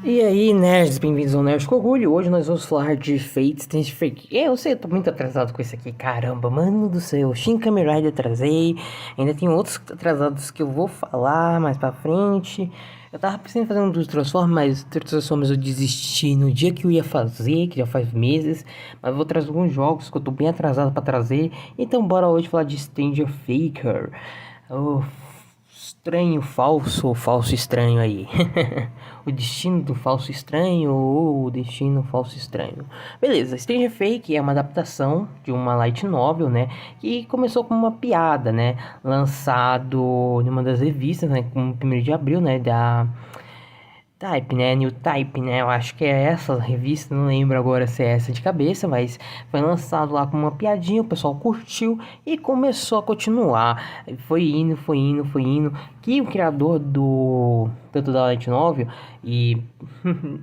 E aí, nerds, bem-vindos ao Nerds com Orgulho. Hoje nós vamos falar de Fate Stay Fake. Eu sei, eu tô muito atrasado com isso aqui, caramba, mano do céu. Shin Kamen Rider atrasei, ainda tem outros atrasados que eu vou falar mais pra frente. Eu tava pensando em fazer um dos Transformers, mas dos Transformers eu desisti no dia que eu ia fazer, que já faz meses. Mas eu vou trazer alguns jogos que eu tô bem atrasado pra trazer. Então bora hoje falar de Stranger Faker. Oh, estranho, falso ou falso estranho aí. O destino do falso estranho ou o destino falso estranho. Beleza, Stranger Fake é uma adaptação de uma light novel, né? Que começou como uma piada, né? Lançado em uma das revistas, né? Com 1º de abril, né? Da Type, né? New Type, né? Eu acho que é essa revista, não lembro agora se é essa de cabeça, mas foi lançado lá como uma piadinha, o pessoal curtiu e começou a continuar. Foi indo, foi indo, foi indo. Que o criador do tanto da Light Novel e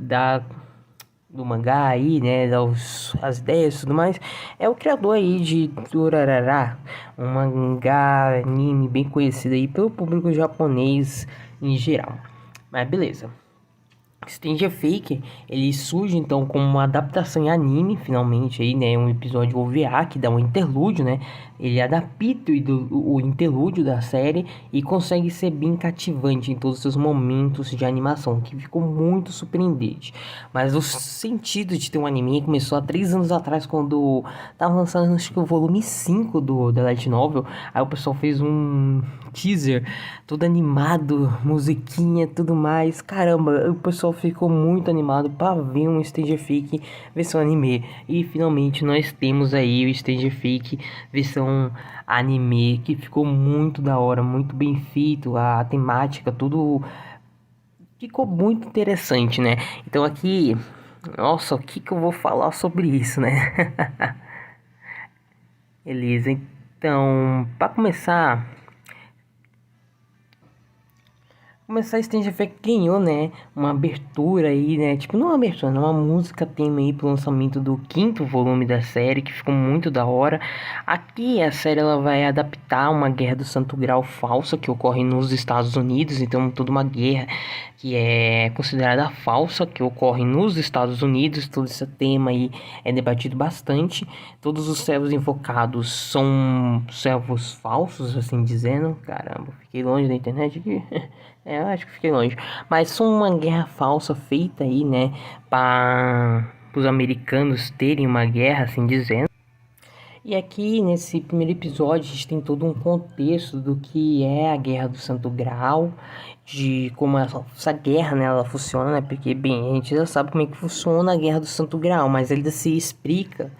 da do mangá aí, né, as ideias e tudo mais, é o criador aí de Durarara, um mangá anime bem conhecido aí pelo público japonês em geral. Mas beleza. Stranger Fake, ele surge então como uma adaptação em anime, finalmente aí, né, um episódio OVA que dá um interlúdio, né, ele adapta o interlúdio da série e consegue ser bem cativante em todos os seus momentos de animação, que ficou muito surpreendente. Mas o sentido de ter um anime começou há 3 anos atrás, quando tava lançando acho que o volume 5 do The Light Novel, aí o pessoal fez um teaser todo animado, musiquinha, tudo mais. Caramba, o pessoal ficou muito animado para ver um Stranger Fake versão anime. E finalmente nós temos aí o Stranger Fake versão anime, que ficou muito da hora, muito bem feito, a temática, tudo ficou muito interessante, né? Então aqui, nossa, o que eu vou falar sobre isso, né? Beleza, então, para começar, Stranger Things ganhou, né, uma abertura aí, né, tipo, não uma abertura, não, uma música tema aí pro lançamento do 5º volume da série, que ficou muito da hora. Aqui a série ela vai adaptar uma guerra do Santo Grau falsa que ocorre nos Estados Unidos, então toda uma guerra que é considerada falsa, que ocorre nos Estados Unidos, todo esse tema aí é debatido bastante. Todos os servos invocados são servos falsos, assim dizendo. Caramba, fiquei longe da internet aqui. É, eu acho que fiquei longe. Mas são uma guerra falsa feita aí, né? Para os americanos terem uma guerra, assim dizendo. E aqui nesse primeiro episódio a gente tem todo um contexto do que é a Guerra do Santo Graal, de como essa guerra, né, ela funciona, né? Porque, bem, a gente já sabe como é que funciona a Guerra do Santo Graal, mas ele se explica,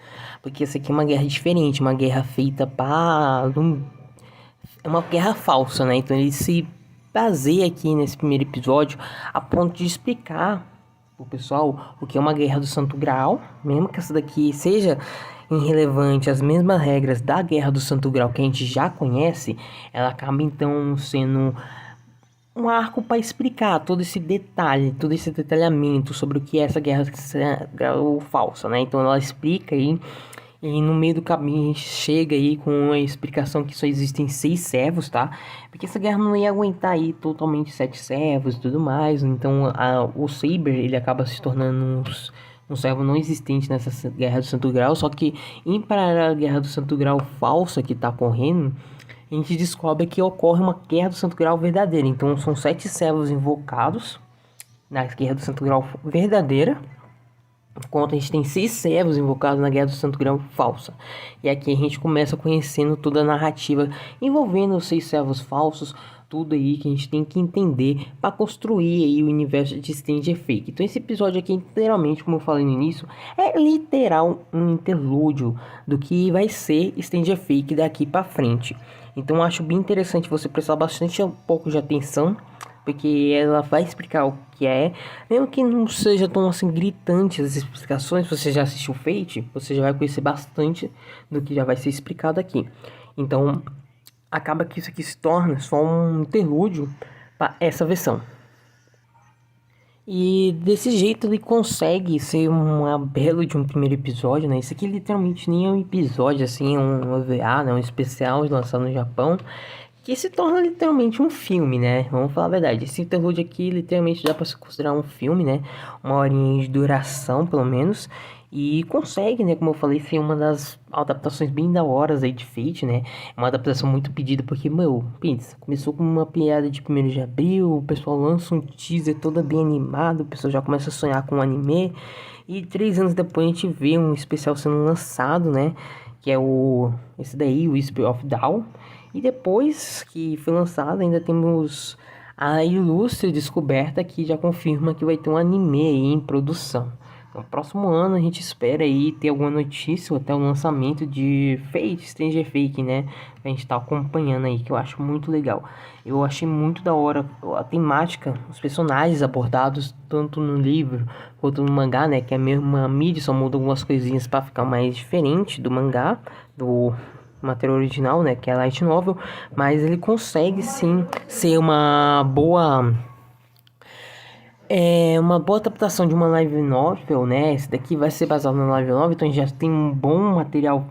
porque essa aqui é uma guerra diferente, uma guerra feita para... É uma guerra falsa, né? Então ele se baseia aqui nesse primeiro episódio a ponto de explicar pro pessoal o que é uma guerra do Santo Graal, mesmo que essa daqui seja irrelevante, as mesmas regras da Guerra do Santo Grau que a gente já conhece, ela acaba então sendo um arco para explicar todo esse detalhe, todo esse detalhamento sobre o que é essa Guerra Grau falsa, né? Então ela explica aí e no meio do caminho a gente chega aí com a explicação que só existem 6 servos, tá? Porque essa guerra não ia aguentar aí totalmente 7 servos e tudo mais. Então o Saber ele acaba se tornando um servo não existente nessa Guerra do Santo Grau. Só que em paralelo à Guerra do Santo Grau falsa que tá ocorrendo, a gente descobre que ocorre uma Guerra do Santo Grau verdadeira. Então são 7 servos invocados na Guerra do Santo Grau verdadeira. Enquanto a gente tem 6 servos invocados na Guerra do Santo Grau falsa. E aqui a gente começa conhecendo toda a narrativa envolvendo os 6 servos falsos, tudo aí que a gente tem que entender para construir aí o universo de Stranger Fake. Então esse episódio aqui, literalmente, como eu falei no início, é literal um interlúdio do que vai ser Stranger Fake daqui para frente. Então eu acho bem interessante você prestar bastante um pouco de atenção, porque ela vai explicar o que é, mesmo que não seja tão assim gritante as explicações. Você já assistiu Fate, você já vai conhecer bastante do que já vai ser explicado aqui. Então, acaba que isso aqui se torna só um interlúdio para essa versão. E desse jeito ele consegue ser uma belo de um primeiro episódio, né? Isso aqui literalmente nem é um episódio, assim, é um OVA, né? Um especial lançado no Japão, que se torna literalmente um filme, né? Vamos falar a verdade. Esse interlúdio aqui literalmente dá pra se considerar um filme, né? Uma horinha de duração, pelo menos. E consegue, né? Como eu falei, ser uma das adaptações bem da horas aí de Fate, né? Uma adaptação muito pedida, porque, meu, pensa, começou com uma piada de 1º de abril, o pessoal lança um teaser todo bem animado, o pessoal já começa a sonhar com o anime. E 3 anos depois a gente vê um especial sendo lançado, né? Que é esse daí, o Whisper of Dawn. E depois que foi lançado, ainda temos a ilustre descoberta que já confirma que vai ter um anime aí em produção. No próximo ano a gente espera aí ter alguma notícia ou até o lançamento de Fate, Stranger Fate, né? A gente tá acompanhando aí, que eu acho muito legal. Eu achei muito da hora a temática, os personagens abordados tanto no livro quanto no mangá, né? Que é a mesma mídia, só muda algumas coisinhas para ficar mais diferente do mangá, do material original, né? Que é a light novel, mas ele consegue sim ser uma boa adaptação de uma live novel, né? Esse daqui vai ser baseado na live novel, então a gente já tem um bom material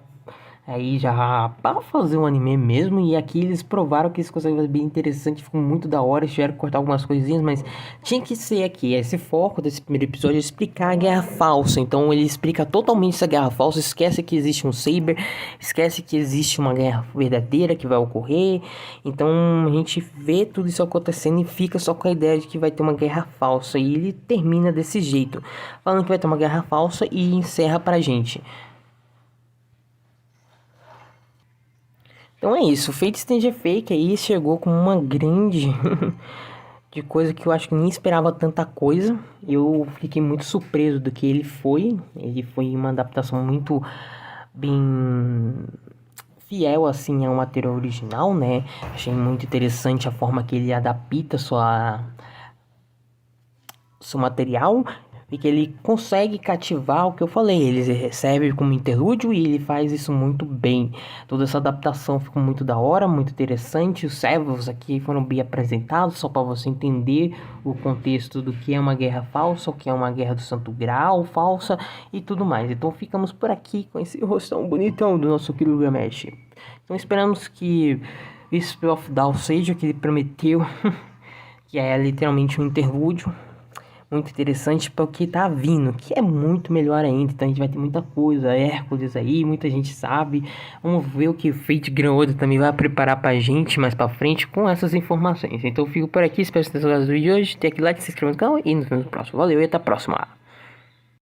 aí já para fazer um anime mesmo. E aqui eles provaram que eles conseguem fazer bem interessante, ficou muito da hora. Eles tiveram que cortar algumas coisinhas, mas tinha que ser aqui. Esse foco desse primeiro episódio é explicar a guerra falsa. Então ele explica totalmente essa guerra falsa. Esquece que existe um Saber, esquece que existe uma guerra verdadeira que vai ocorrer. Então a gente vê tudo isso acontecendo e fica só com a ideia de que vai ter uma guerra falsa. E ele termina desse jeito, falando que vai ter uma guerra falsa e encerra pra gente. Então é isso, o Fate Stranger Fake aí chegou com uma grande de coisa que eu acho que nem esperava tanta coisa. Eu fiquei muito surpreso do que ele foi. Ele foi uma adaptação muito bem fiel assim ao material original, né? Achei muito interessante a forma que ele adapta seu material e que ele consegue cativar o que eu falei. Ele recebe como interlúdio e ele faz isso muito bem. Toda essa adaptação ficou muito da hora, muito interessante. Os servos aqui foram bem apresentados, só para você entender o contexto do que é uma guerra falsa, o que é uma guerra do Santo Graal falsa e tudo mais. Então ficamos por aqui com esse rostão bonitão do nosso Gilgamesh. Então esperamos que Whisper of Dawn seja o que ele prometeu, que é literalmente um interlúdio muito interessante para o que tá vindo, que é muito melhor ainda. Então a gente vai ter muita coisa, Hércules aí, muita gente sabe. Vamos ver o que o Fate Grand Order também vai preparar pra gente mais pra frente com essas informações. Então eu fico por aqui, espero que vocês tenham gostado do vídeo de hoje. Tem aquele like, se inscreva no canal e nos vemos no próximo. Valeu e até a próxima.